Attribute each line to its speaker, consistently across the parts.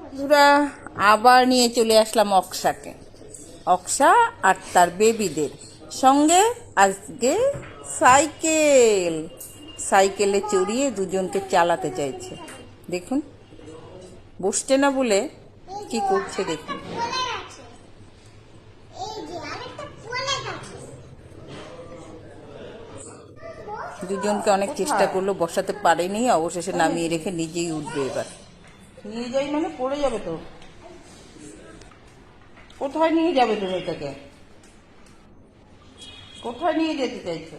Speaker 1: বন্ধুরা, আবার নিয়ে চলে আসলাম অক্সাকে। অক্সা আর তার বেবিদের সঙ্গে আজকে সাইকেলে চড়িয়ে দুজনকে চালাতে চাইছে। দেখুন, বসছে না বলে কি করছে দেখুন। দুজনকে অনেক চেষ্টা করলো, বসাতে পারেনি, অবশেষে নামিয়ে রেখে নিজেই উঠবে। এবার নিয়ে যাই মানে পড়ে যাবে তো। কোথায় নিয়ে যাবে তুমি এটাকে? কোথায় নিয়ে যেতে চাইছো?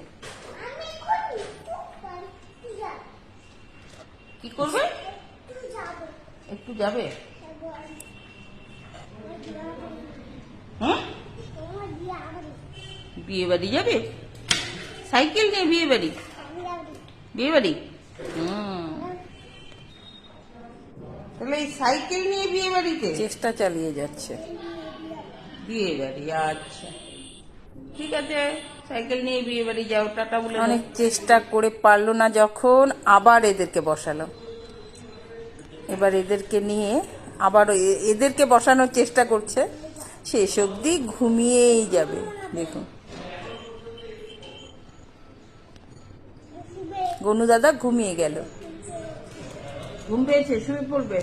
Speaker 1: কি করবে? একটু যাবে? বিয়ে বাড়ি যাবে? সাইকেল নিয়ে বিয়ে বাড়ি? বিয়ে বাড়ি? তাহলে এই সাইকেল নিয়ে বিয়ে বাড়িতে চেষ্টা চালিয়ে যাচ্ছে। বিয়ে বাড়ি, আচ্ছা ঠিক আছে, সাইকেল নিয়ে বিয়ে বাড়ি যাও, টাটা বলে। অনেক চেষ্টা করে পারলো না যখন, আবার এদেরকে বসালো। এবার এদেরকে নিয়ে আবার এদেরকে বসানোর চেষ্টা করছে। শেষ অবধি ঘুমিয়েই যাবে। দেখুন, গনু দাদা ঘুমিয়ে গেল। ঘুম পেয়েছে, শুয়ে পড়বে।